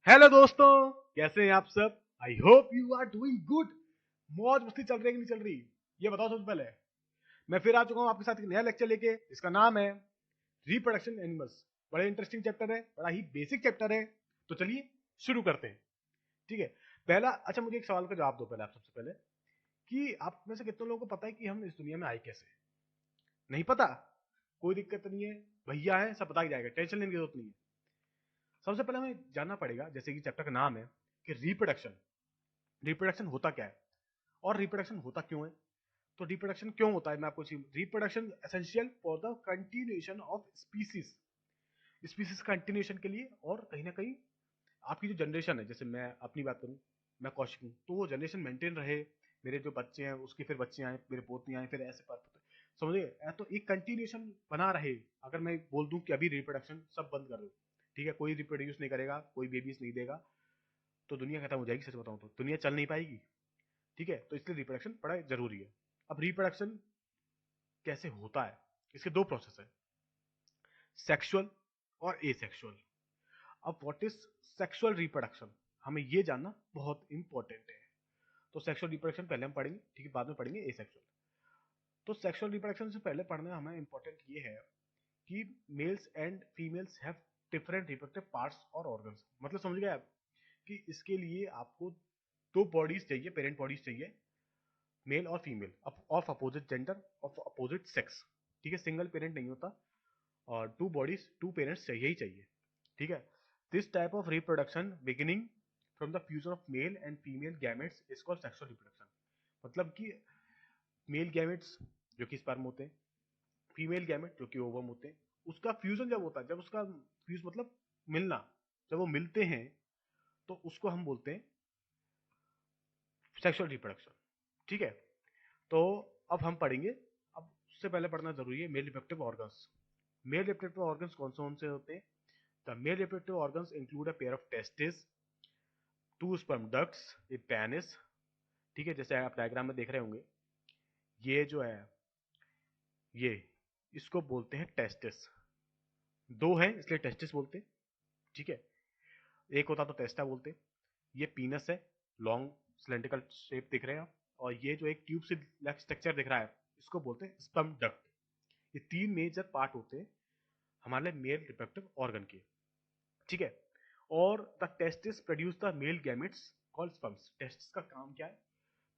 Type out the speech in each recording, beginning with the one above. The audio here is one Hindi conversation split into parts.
हेलो दोस्तों, कैसे हैं आप सब। I hope you are doing good. मौज मस्ती चल रही है कि नहीं चल रही, ये बताओ सबसे पहले। मैं फिर आ चुका हूं आपके साथ एक नया लेक्चर लेके, जिसका नाम है रिप्रोडक्शन एनिमल्स। बड़ा इंटरेस्टिंग चैप्टर है, बड़ा ही बेसिक चैप्टर है। तो चलिए शुरू करते हैं। ठीक है। पहला, अच्छा मुझे एक सवाल का जवाब दो पहले आप, सबसे पहले कि आप में से कितने लोगों को पता है कि हम इस दुनिया में आए कैसे। नहीं पता? कोई दिक्कत नहीं है, भैया है, सब बता के जाएगा, टेंशन लेने की जरूरत नहीं है। सबसे पहले हमें जानना पड़ेगा, जैसे कि चैप्टर का नाम है कि रिप्रोडक्शन। रिप्रोडक्शन होता क्या है और रिप्रोडक्शन होता क्यों है। तो रिप्रोडक्शन क्यों होता है, मैं आपको reproduction essential for the continuation of species. Species continuation के लिए, और कहीं ना कहीं आपकी जो जनरेशन है, जैसे मैं अपनी बात करूं, मैं कौशिक हूं, तो वो जनरेशन मेंटेन रहे। मेरे जो बच्चे हैं उसके फिर बच्चे आए, मेरे पोते आए, फिर ऐसे पर समझिए, तो एक कंटिन्यूएशन बना रहे। अगर मैं बोल दूं कि अभी रिप्रोडक्शन सब बंद कर दो, ठीक है, कोई रिप्रोड्यूस नहीं करेगा, कोई बेबीज नहीं देगा, तो दुनिया खत्म हो जाएगी। सच बताऊं तो दुनिया चल नहीं पाएगी। ठीक है, तो इसलिए रिप्रोडक्शन बड़ा जरूरी है। अब रिप्रोडक्शन कैसे होता है, इसके दो प्रोसेस है, सेक्सुअल और एसेक्सुअल। अब व्हाट इज सेक्सुअल रिप्रोडक्शन, हमें ये जानना बहुत इंपॉर्टेंट है। तो सेक्सुअल रिप्रोडक्शन पहले हम पढ़ेंगे, ठीक है, बाद में पढ़ेंगे एसेक्सुअल। तो सेक्सुअल रिप्रोडक्शन से पहले पढ़ना हमें इंपॉर्टेंट ये है कि mails and females have different reproductive parts और ऑर्गन्स। मतलब समझ गए आप कि इसके लिए आपको दो बॉडीज चाहिए, पेरेंट बॉडीज चाहिए, मेल और female, of opposite gender, of opposite sex. ठीक है, सिंगल पेरेंट नहीं होता, और टू बॉडीज टू पेरेंट्स चाहिए ही चाहिए। ठीक है। This type of reproduction beginning from the fusion of male and female gametes is called sexual reproduction. मतलब कि मेल गैमेट्स जो कि स्पर्म होते हैं, फीमेल गैमेट जो कि ओवम होते हैं, उसका फ्यूजन जब होता है, जब उसका फ्यूज मतलब मिलना, जब वो मिलते हैं, तो उसको हम बोलते हैं सेक्सुअल रिप्रोडक्शन। ठीक है। तो अब हम पढ़ेंगे, अब उससे पहले पढ़ना जरूरी है male reproductive organs. Male reproductive organs कौन से होते हैं? The male reproductive organs include a pair of testis, two sperm ducts, a penis. ठीक है, जैसे आप डायग्राम में देख रहे होंगे, ये जो है, ये इसको बोलते हैं टेस्टिस। दो हैं इसलिए टेस्टिस बोलते हैं। ठीक है, एक होता तो टेस्टा बोलते हैं। ये पीनस है, लॉन्ग सिलेंड्रिकल शेप दिख रहे हैं आप, और ये जो एक ट्यूब से स्ट्रक्चर दिख रहा है, इसको बोलते हैं स्पर्म डक्ट। ये तीन मेजर पार्ट होते हैं हमारे मेल रिप्रोडक्टिव ऑर्गन के। ठीक है। और the testis produce the male gametes called sperms. Testis का काम क्या है?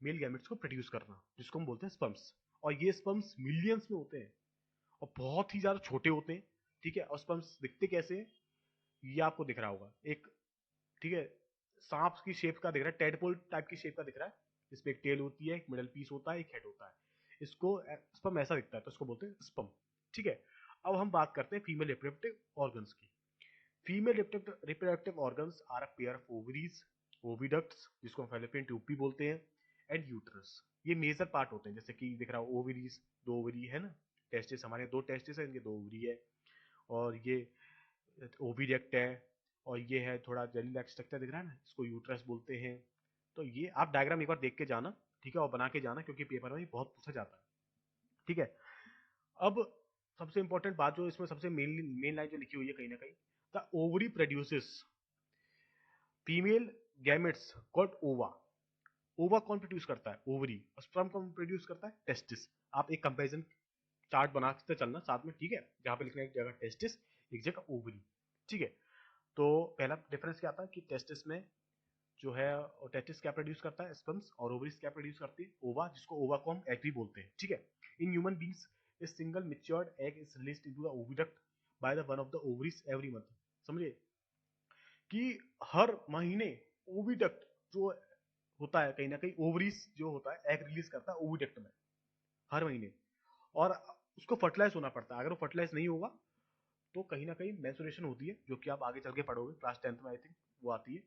मेल गैमेट्स को प्रोड्यूस करना, जिसको हम बोलते हैं स्पर्म्स। और ये स्पर्म्स मिलियंस में होते हैं और बहुत ही ज्यादा छोटे होते हैं। ठीक है, और स्पर्म्स दिखते कैसे हैं, ये आपको दिख रहा होगा, एक, ठीक है, सांप की शेप का दिख रहा है, टेडपोल टाइप की शेप का दिख रहा है, जिसपे एक टेल होती है, एक मिडल पीस होता है, एक हेड होता है। इसको स्पर्म ऐसा दिखता है, तो इसको बोलते हैं स्पर्म। ठीक है। अब हम बात करते हैं फीमेल रिप्रोडक्टिव ऑर्गन्स की। Female reproductive organs are a pair of ovaries, oviducts, जिसको हम फैलोपियन ट्यूब भी बोलते हैं, एंड यूट्रस। ये मेजर पार्ट होते हैं, जैसे कि दिख रहा है ओवरीज, दो ओवरी है ना, टेस्टिस हमारे दो टेस्टिस है, इनके दो ओवरी है, और ये ओविडक्ट है, और ये है थोड़ा जेली लाइक स्ट्रक्चर दिख रहा है ना, इसको यूट्रस बोलते हैं। तो ये आप डायग्राम एक बार देख के जाना, ठीक है, और बना के जाना, क्योंकि पेपर में बहुत पूछा जाता है। ठीक है। अब सबसे इंपॉर्टेंट बात जो इसमें सबसे मेन लाइन जो लिखी हुई है कहीं ना कहीं, the ovary produces female gametes called ओवा। ओवा कौन प्रोड्यूस करता है? ओवरी। और स्पर्म कौन प्रोड्यूस करता है? टेस्टिस। आप एक कंपैरिजन चार्ट बनाते चलना साथ में, ठीक है, जहां पे लिखना है एक जगह टेस्टिस, एक जगह ओवरी। ठीक है। तो पहला डिफरेंस क्या आता है कि टेस्टिस में जो है, टेस्टिस क्या प्रोड्यूस करता है? स्पर्म्स। और ओवरीज क्या प्रोड्यूस करती है? ओवा, जिसको ओवा को हम एग भी बोलते हैं। ठीक है। In human beings a single matured egg is released into the oviduct by the one of the ovaries every month. समझिए कि हर महीने ओविडक्ट जो होता है, कहीं ना कहीं ओवरीज जो होता है एग रिलीज करता है ओविडक्ट में हर महीने, और उसको फर्टिलाइज होना पड़ता है। अगर वो फर्टिलाइज नहीं होगा तो कहीं ना कहीं मेंस्ट्रुएशन होती है, जो कि आप आगे चल के पढ़ोगे क्लास 10th में, आई थिंक वो आती है।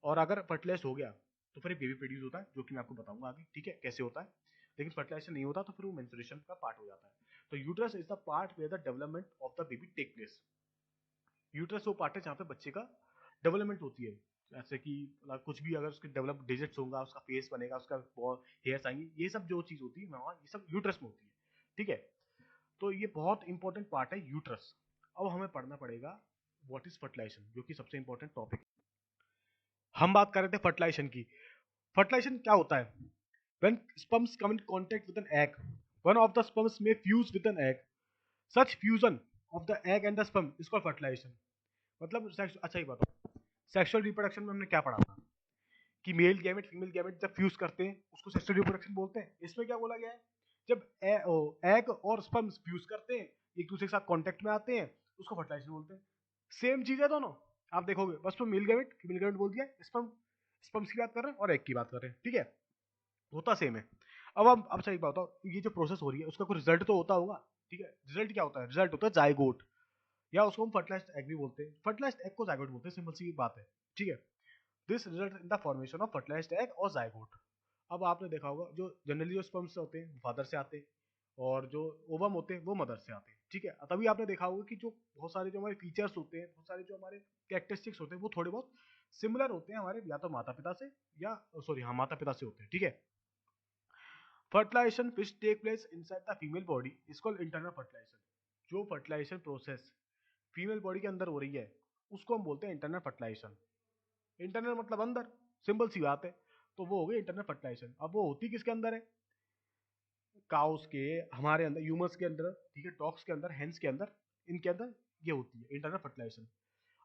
और अगर फर्टिलाइज हो गया तो फिर बेबी प्रोड्यूस होता है, जो कि मैं आपको बताऊंगा आगे, ठीक है, कैसे होता है। लेकिन फर्टिलाइजेशन नहीं होता तो फिर वो मेंस्ट्रुएशन का पार्ट हो जाता है। तो uterus is the part where the development of the baby take place. Uterus वो पार्ट है जहाँ पे बच्चे का डेवलपमेंट होती है, जैसे कि मतलब कुछ भी अगर उसके डेवलप डिजिट्स होगा, उसका फेस बनेगा, उसका हेयर्स आएंगे, ये सब जो चीज होती है वहाँ, ये सब यूट्रस में होती है। ठीक है। तो ये बहुत इंपॉर्टेंट पार्ट है यूट्रस। अब हमें पढ़ना पड़ेगा व्हाट इज फर्टिलाइजेशन, जो कि सबसे इंपॉर्टेंट टॉपिक है। हम बात कर रहे थे फर्टिलाइजेशन की। फर्टिलाइजेशन क्या होता है? When sperms come in contact with an egg, one of the sperms may fuse with an egg. Such fusion of the egg and the sperm is called fertilization. मतलब अच्छा ही बताओ, सेक्सुअल रिप्रोडक्शन में हमने क्या पढ़ा था कि मेल गैमेट फीमेल गैमेट जब फ्यूज करते हैं उसको सेक्सुअल रिप्रोडक्शन बोलते हैं। इसमें क्या बोला गया है? जब एग और स्पर्म फ्यूज करते हैं, एक दूसरे के साथ कांटेक्ट में आते हैं, उसको फर्टिलाइजेशन बोलते हैं। सेम चीज है दोनों, आप देखोगे बस तो मेल गैमेट फीमेल गैमेट बोल दिया, स्पर्म स्पर्म्स की बात कर रहे हैं और एग की बात कर रहे हैं, ठीक है, होता सेम है। अब अच्छा एक बात बताओ, ये जो प्रोसेस हो रही है उसका कोई रिजल्ट तो होता होगा, ठीक है। रिजल्ट क्या होता है? रिजल्ट होता है जाइगोट, या उसको हम फर्टिलाइज्ड एग भी बोलते हैं। फर्टिलाइज्ड एग को जाइगोट बोलते हैं, सिंपल सी बात है, ठीक है। This result in the formation of fertilized egg और जाइगोट। अब आपने देखा होगा जो जनरली जो स्पर्म्स होते हैं फादर से आते हैं और जो ओवम होते हैं वो मदर से आते हैं, ठीक है। तभी आपने देखा होगा कि जो बहुत सारे जो हमारे फीचर्स होते हैं, बहुत सारे जो हमारे कैरेक्टरिस्टिक्स होते हैं वो थोड़े बहुत सिमिलर होते हैं हमारे या तो माता पिता से, या सॉरी हाँ माता पिता से होते हैं, ठीक है। Fertilization which take place inside the female body is called internal fertilization. जो फर्टिलाइजेशन प्रोसेस फीमेल बॉडी के अंदर हो रही है उसको हम बोलते हैं इंटरनल फर्टिलाइजेशन। इंटरनल मतलब अंदर, सिंपल सी बात है। तो वो हो गई इंटरनल फर्टिलाइजेशन। अब वो होती किसके अंदर है? काउस के, हमारे अंदर ह्यूमंस के अंदर, ठीक है, डॉग्स के अंदर, हेंस के अंदर, इनके अंदर ये होती है इंटरनल फर्टिलाइजेशन।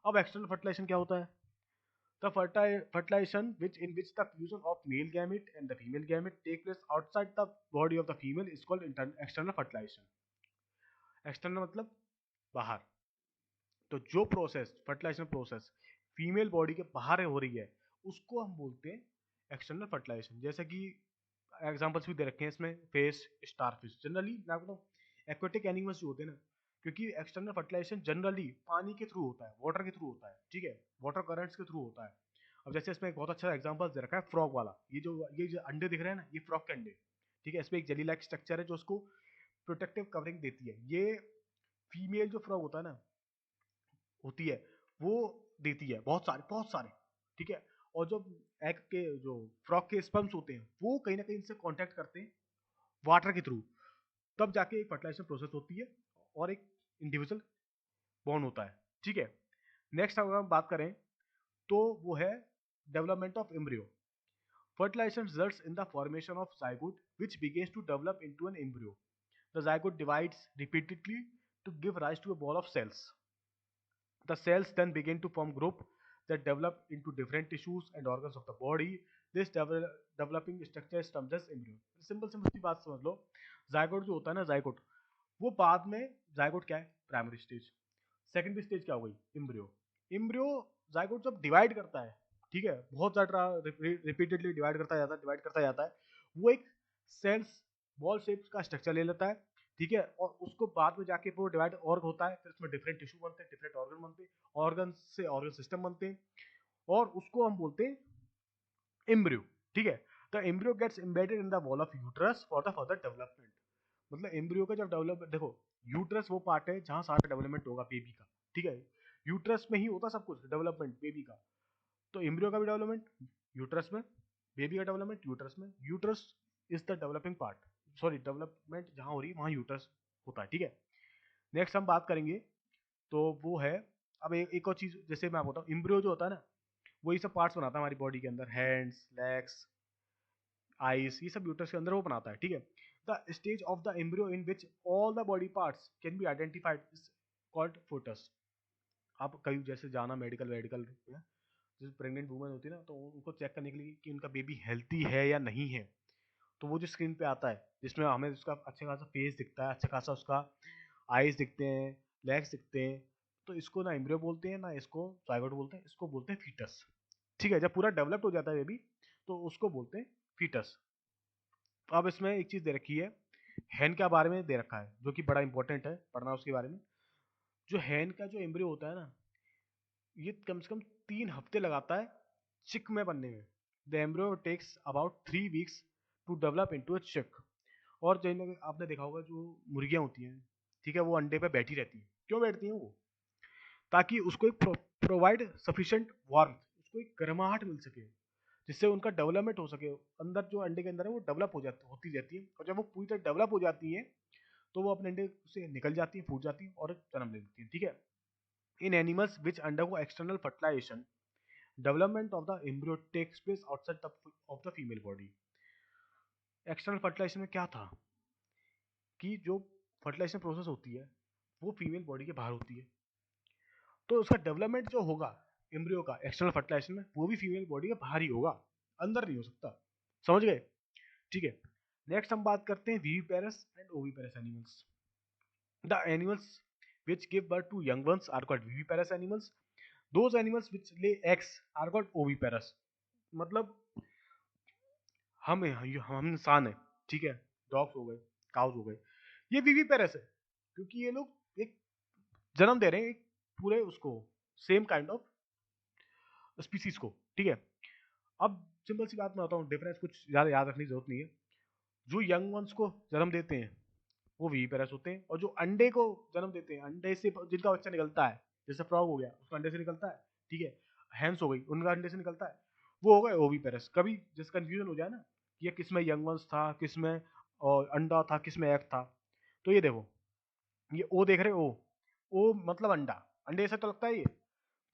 अब एक्सटर्नल फर्टिलाइजेशन क्या होता है? The fertilization in which the fusion of male gamete and the female gamete take place outside the body of the female is called external fertilization. External मतलब बाहर। तो जो process fertilization process female body के बाहर हो रही है उसको हम बोलते हैं एक्सटर्नल फर्टिलाइजेशन। जैसे कि एग्जांपल्स भी दे रखे हैं इसमें, फिश, स्टारफिश। जनरली मैं आपको एक्वेटिक एनिमल्स जो होते हैं ना, क्योंकि एक्सटर्नल फर्टिलाइजेशन जनरली पानी के थ्रू होता है, वाटर के थ्रू होता है, ठीक है, वाटर करंट्स के थ्रू होता है। अब जैसे इसमें एक बहुत अच्छा एग्जांपल दे रखा है फ्रॉग वाला। ये जो अंडे दिख रहे हैं ना, ये फ्रॉग के अंडे, ठीक है। इसमें एक जेली लाइक स्ट्रक्चर है जो उसको प्रोटेक्टिव कवरिंग देती है। ये फीमेल जो फ्रॉग होता है ना, होती है, वो देती है बहुत सारे, ठीक है। और जो एग के जो फ्रॉग के स्पर्म्स होते हैं वो कहीं ना कहीं इनसे कांटेक्ट करते हैं वाटर के थ्रू, तब जाके एक फर्टिलाइजेशन प्रोसेस होती है और एक इंडिविजुअल बॉर्न होता है, ठीक है। नेक्स्ट अगर हम बात करें तो वो है development of embryo. Fertilization results in the formation of zygote which begins to develop into an embryo. The zygote divides repeatedly to give rise to a ball of cells. The cells then begin to form group that develop into different tissues and organs of the body. This developing structure is termed as embryo. Simple सी बात समझ लो, जायगोट जो होता है ना, जायगोट वो बाद में, जायगोट क्या है? Primary stage. सेकेंडरी स्टेज क्या हो गई? एम्ब्रियो। एम्ब्रियो जायगोट जब डिवाइड करता है, ठीक है, बहुत ज्यादा रिपीटेडली डिवाइड करता जाता है, वो एक सेल्स बॉल शेप का स्ट्रक्चर ले लेता है, ठीक है। और उसको बाद में जाके वो डिवाइड और होता है, फिर उसमें डिफरेंट टिश्यू बनते हैं, डिफरेंट ऑर्गन बनते हैं, ऑर्गन से ऑर्गन सिस्टम बनते हैं, और उसको हम बोलते हैं एम्ब्रियो, ठीक है। The embryo gets embedded in the wall of uterus for the further development. मतलब एम्ब्रियो का जब डेवलप, देखो यूट्रस वो पार्ट है जहां सारा डेवलपमेंट होगा बेबी का, ठीक है। यूट्रस में ही होता सब कुछ डेवलपमेंट बेबी का। तो एम्ब्रियो का भी डेवलपमेंट यूट्रस में, बेबी का डेवलपमेंट यूट्रस में। Uterus is the developing part, sorry development जहां हो रही है वहां यूट्रस होता है, ठीक है। नेक्स्ट हम बात करेंगे तो वो है, अब एक और चीज जैसे मैं बताऊँ, एम्ब्रियो जो होता है ना, वो ये सब पार्ट्स बनाता है हमारी बॉडी के अंदर, हैंड्स, लेग्स, आईज, ये सब यूट्रस के अंदर वो बनाता है, ठीक है। The stage of the embryo in which all the body parts can be identified is called photos. आप कहीं जैसे जाना मेडिकल वेडिकल में, जैसे प्रेग्नेंट वुमेन होती है ना, तो उनको चेक करने के लिए कि उनका बेबी हेल्थी है या नहीं है, तो वो जो स्क्रीन पे आता है जिसमें हमें उसका अच्छा खासा फेस दिखता है, अच्छा खासा उसका आईज दिखते हैं, लेग्स दिखते हैं, तो इसको ना एम्ब्रियो बोलते हैं ना इसको जायगोट बोलते हैं, इसको बोलते हैं फीटस, ठीक है। जब पूरा डेवलप्ड हो जाता है बेबी तो उसको बोलते हैं फीटस। अब इसमें एक चीज दे रखी है, हैन के बारे में दे रखा है जो कि बड़ा इंपॉर्टेंट है पढ़ना उसके बारे में। जो हैन का जो एम्ब्रियो होता है ना, ये कम से कम 3 हफ्ते लगाता है चिक में बनने में। The embryo takes about 3 weeks to develop into a chick. और जैसे आपने देखा होगा जो मुर्गियां होती हैं, ठीक है, वो अंडे पे बैठी रहती हैं। क्यों बैठती हैं वो? ताकि उसको एक प्रोवाइड सफिशिएंट वार्मथ, उसको एक गर्माहट मिल सके, जिससे उनका डेवलपमेंट हो सके। अंदर जो अंडे के अंदर है वो डेवलप हो जाती होती रहती है, और जब वो पूरी तरह डेवलप हो जाती है तो वो अपने अंडे से निकल जाती है, फूट जाती है और जन्म ले लेती है, ठीक है। In animals which undergo external fertilisation development of the embryo takes place outside of the female body. External fertilisation में क्या था कि जो फर्टिलाइजेशन प्रोसेस होती है वो फीमेल बॉडी के बाहर होती है, तो उसका डेवलपमेंट जो होगा एम्ब्रियो का एक्सटर्नल फर्टिलाइजेशन में वो भी फीमेल बॉडी के बाहर ही होगा, अंदर नहीं हो सकता। समझ गए? ठीक है। नेक्स्ट हम बात करते हैं viviparous and oviparous animals. The animals which give birth to young ones are called viviparous animals. Those animals which lay eggs are called oviparous. मतलब हम इंसान है, ठीक है, डॉग्स हो गए, काउस हो गए, ये विविपेरस है क्योंकि ये लोग एक जन्म दे रहे हैं एक पूरे उसको सेम काइंड ऑफ स्पीसीज को, ठीक है। अब सिंपल सी बात मैं बताऊं, डिफरेंस कुछ ज्यादा याद रखने की जरूरत नहीं है। जो यंग वंस को जन्म देते हैं वो विविपेरस होते हैं, और जो अंडे को जन्म देते हैं, अंडे से जिनका बच्चा निकलता है, जैसे फ्रॉग हो गया उसका अंडे से निकलता है, ठीक है, हैंस हो गई उनका अंडे से निकलता है, वो हो गए ओविपेरस। कभी जैसे कंफ्यूजन हो जाए ना कि ये किस में यंग वंस था, किस में अंडा था, किस में एग था, तो ये देखो, ये ओ देख रहे हो, ओ मतलब अंडा, अंडे से तो लगता है ये,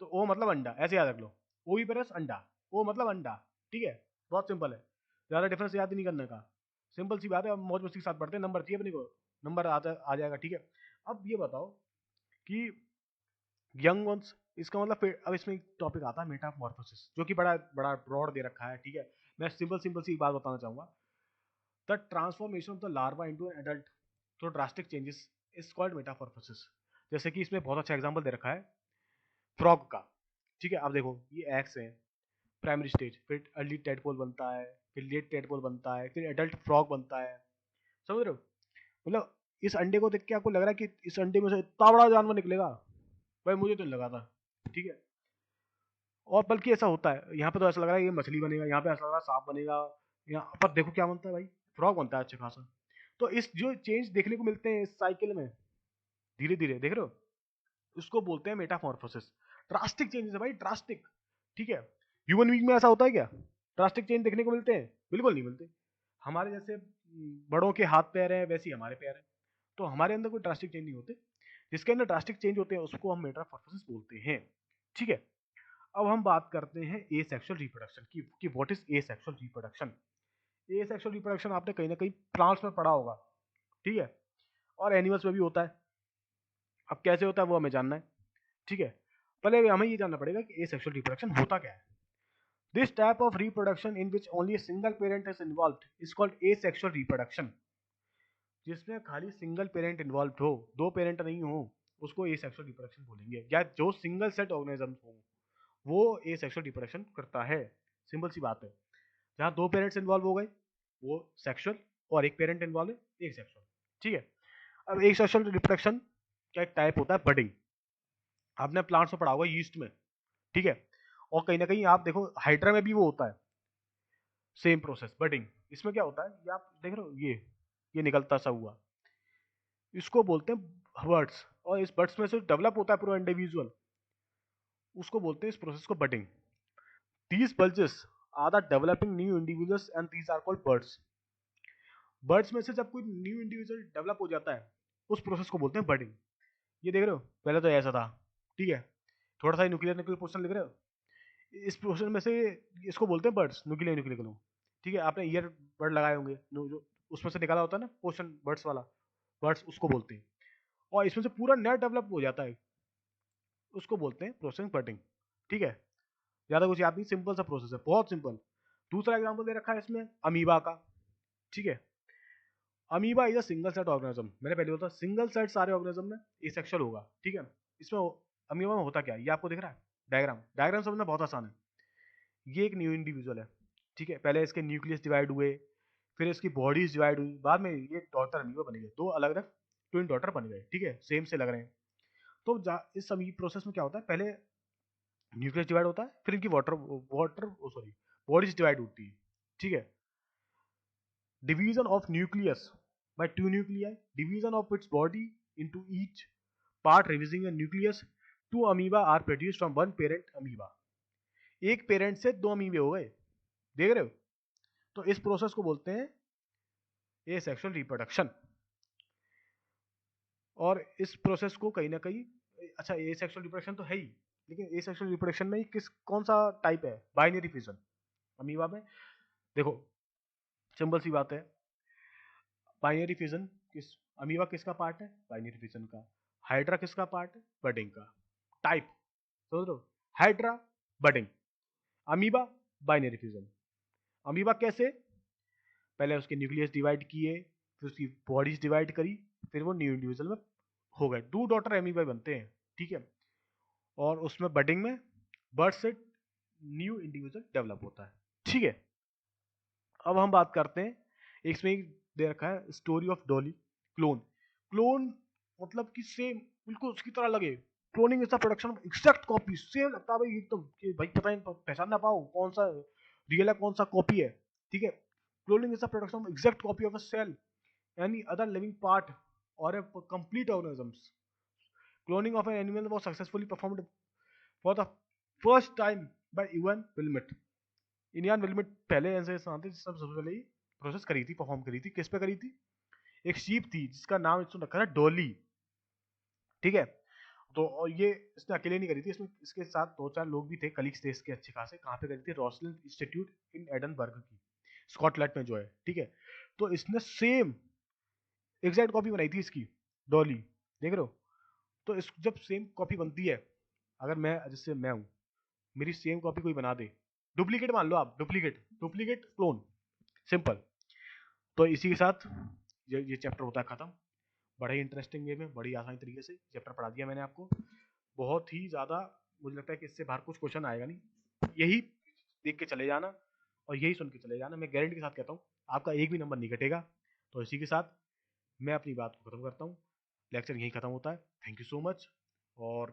तो ओ मतलब अंडा, ऐसे याद रख लो, ओविपेरस अंडा, ओ मतलब अंडा, ठीक है। बहुत सिंपल है, ज्यादा डिफरेंस याद ही नहीं करने का, सिंपल सी बात है। अब मौज मस्ती के साथ पढ़ते हैं, नंबर चाहिए अपने को, नंबर आ जाएगा, ठीक है। अब ये बताओ कि यंग वंस, इसका मतलब फिर अब इसमें एक टॉपिक आता है मेटामॉर्फोसिस, जो कि बड़ा बड़ा ब्रॉड दे रखा है, ठीक है। मैं सिंपल सिंपल सी बात बताना चाहूंगा, the transformation of the larva into an adult through drastic changes is called Metamorphosis. जैसे कि इसमें बहुत अच्छा एग्जांपल दे रखा है फ्रॉग का, ठीक है। अब देखो ये एग्स है, प्राइमरी स्टेज, फिर अर्ली टेडपोल बनता है, फिर लेट टेडपोल बनता है, फिर एडल्ट फ्रॉग बनता है, समझ रहे हो? मतलब इस अंडे को देख के आपको लग रहा है कि इस अंडे में से इतना बड़ा जानवर निकलेगा, भाई मुझे तो नहीं लगा था, ठीक है। और बल्कि ऐसा होता है, यहाँ पे तो ऐसा लग रहा है ये मछली बनेगा, यहाँ पे ऐसा लग रहा है सांप बनेगा, यहाँ पर देखो क्या बनता है भाई, फ्रॉग बनता है अच्छा खासा। तो इस जो चेंज देखने को मिलते हैं इस साइकिल में धीरे धीरे, देख रहे हो, उसको बोलते हैं मेटामॉर्फोसिस। ड्रास्टिक चेंजेस है भाई, ड्रास्टिक, ठीक है। ह्यूमन बीइंग में ऐसा होता है क्या, ड्रास्टिक चेंज देखने को मिलते हैं? बिल्कुल नहीं मिलते। हमारे जैसे बड़ों के हाथ पैर है वैसे ही हमारे पैर है, तो हमारे अंदर कोई ड्रास्टिक चेंज नहीं होते। जिसके अंदर ड्रास्टिक चेंज होते हैं उसको हम मेटामॉर्फोसिस बोलते हैं, ठीक है। अब हम बात करते हैं एसेक्सुअल रिप्रोडक्शन की, कि what is asexual reproduction. Asexual reproduction आपने कहीं ना कहीं प्लांट्स में पढ़ा होगा, ठीक है, और एनिमल्स में भी होता है। अब कैसे होता है वो हमें जानना है, ठीक है। पहले हमें ये जानना पड़ेगा कि एसेक्सुअल रिप्रोडक्शन होता क्या है। This type of reproduction in which only single parent is involved is called asexual reproduction. जिसमें खाली सिंगल पेरेंट इन्वॉल्व हो, दो पेरेंट नहीं हो, उसको एसेक्सुअल रिप्रोडक्शन बोलेंगे, या जो सिंगल सेट ऑर्गेनिज्म हो वो एसेक्सुअल रिप्रोडक्शन करता है। सिंपल सी बात है, जहां दो पेरेंट्स इन्वॉल्व हो गए वो सेक्सुअल, और एक पेरेंट इन्वॉल्व है एक सेक्सुअल, ठीक है। अब एक सेक्सुअल रिप्रोडक्शन का एक टाइप होता है बडिंग, आपने प्लांट्स में पढ़ा होगा यीस्ट में, ठीक है। और कहीं ना कहीं आप देखो हाइड्रा में भी वो होता है, सेम प्रोसेस बडिंग। इसमें क्या होता है, ये आप देख रहे हो, ये निकलता सा हुआ, इसको बोलते हैं बर्ड्स, और इस बर्ड्स में से डेवलप होता है पूरा इंडिविजुअल, उसको बोलते हैं इस प्रोसेस को budding. These bulges are the developing new individuals and these are called birds. Birds में से जब कोई न्यू इंडिविजुअल डेवलप हो जाता है उस प्रोसेस को बोलते हैं बर्डिंग। ये देख रहे हो, पहले तो ऐसा था, ठीक है, थोड़ा सा न्यूक्लियर न्यूक्लियर पोर्शन लिख रहे हो, इस प्रोसेस में से इसको बोलते हैं बर्ड्स, न्यूक्लियर न्यूक्लियर, ठीक है। आपने ईयर बर्ड लगाए होंगे, जो उसमें से निकाला होता है ना पोर्शन बर्ड्स वाला, बर्ड्स उसको बोलते हैं। और इसमें से पूरा नया डेवलप हो जाता है, उसको बोलते हैं प्रोसेस बर्डिंग, ठीक है। ज्यादा कुछ याद नहीं, सिंपल सा प्रोसेस है, बहुत सिंपल। दूसरा एग्जाम्पल दे रखा है इसमें अमीबा का, ठीक है। Amoeba is a single set organism, मैंने पहले बोला सिंगल सेट सारे ऑर्गेनिज्म में एसेक्सुअल होगा, ठीक है। इसमें अमीबा में होता क्या है ये आपको दिख रहा है, डायग्राम, डायग्राम समझना बहुत आसान है। ये एक न्यू इंडिविजुअल है, ठीक है, पहले इसके न्यूक्लियस डिवाइड हुए, फिर इसकी बॉडीज डिवाइड हुई, बाद में ये डॉटर अमीबा बन गए, दो अलग अलग ट्विन डॉटर बन गए, ठीक है, सेम से लग रहे हैं। तो इस सभी प्रोसेस में क्या होता है, पहले न्यूक्लियस डिवाइड होता है, फिर इनकी water water sorry bodies divide होती है, ठीक है। Division of nucleus by two nuclei, division of its body into each part representing a nucleus. Two amoeba are produced from one parent amoeba. एक पेरेंट से दो अमीबे हो गए, देख रहे हो, तो इस प्रोसेस को बोलते हैं एसेक्सुअल रिप्रोडक्शन। और इस प्रोसेस को कहीं ना कहीं, अच्छा एसेक्सुअल रिप्रोडक्शन तो है ही, लेकिन एसेक्सुअल रिप्रोडक्शन में कौन सा टाइप है? Binary fission. अमीबा में देखो सिंपल सी बात है, बाइनरी फिजन अमीबा किसका पार्ट है? बाइनरी फिजन का। हाइड्रा किसका पार्ट है? बडिंग का। टाइप समझ लो, hydra budding, amoeba binary fission. Amoeba कैसे? पहले उसके न्यूक्लियस डिवाइड किए, फिर उसकी बॉडीज डिवाइड करी, फिर वो न्यू इंडिविजुअल में हो गए। 2 डॉटर अमीबा बनते हैं, ठीक है। और उसमें बडिंग में बर्ड से न्यू इंडिविजुअल डेवलप होता है, ठीक है। अब हम बात करते हैं, इसमें दे रखा है story of Dolly clone. Clone मतलब कि सेम बिल्कुल उसकी तरह लगे। Cloning is the production of exact copy. Same लगता है भाई एकदम कि भाई पता नहीं पहचान ना पाओ कौन सा रियल है कौन सा कॉपी है, ठीक है। Cloning is the production of exact copy of a cell, any other living part और a complete organisms. Cloning of an animal was successfully performed for the first time by Ivan Wilmot. Ian Wilmut पहले ऐसे थे जिसने सबसे पहले ही प्रोसेस करी थी, परफॉर्म करी थी। किस पे करी थी? एक शीप थी जिसका नाम इसने रखा था डॉली, ठीक है। तो और ये इसने अकेले नहीं करी थी, इसमें इसके साथ 2-4 लोग भी थे, कलीग्स थे इसके अच्छे खासे। कहाँ पे करी थी? रॉसलिन इंस्टीट्यूट इन एडनबर्ग की, स्कॉटलैंड में जो है, ठीक है। तो इसने सेम एग्जैक्ट कॉपी बनाई थी इसकी, डॉली, देख रहे हो। तो इस जब सेम कॉपी बनती है, अगर मैं जैसे मैं हूं, मेरी सेम कॉपी कोई बना दे, डुप्लीकेट मान लो आप, डुप्लीकेट डुप्लीकेट क्लोन, सिंपल। तो इसी के साथ ये चैप्टर होता है खत्म। बड़ा ही इंटरेस्टिंग वे में, बड़ी आसानी तरीके से चैप्टर पढ़ा दिया मैंने आपको। बहुत ही ज्यादा मुझे लगता है कि इससे बाहर कुछ क्वेश्चन आएगा नहीं। यही देख के चले जाना और यही सुन के चले जाना, मैं गारंटी के साथ कहता हूँ आपका एक भी नंबर नहीं घटेगा। तो इसी के साथ मैं अपनी बात को खत्म करता हूँ, लेक्चर यहीं खत्म होता है। Thank you so much. और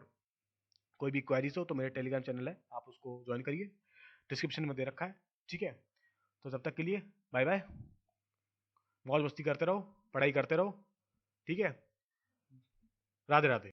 कोई भी क्वेरीज हो तो मेरे टेलीग्राम चैनल है, आप उसको ज्वाइन करिए, डिस्क्रिप्शन में दे रखा है, ठीक है। तो तब तक के लिए बाय बाय, मौज मस्ती करते रहो, पढ़ाई करते रहो, ठीक है। राधे राधे।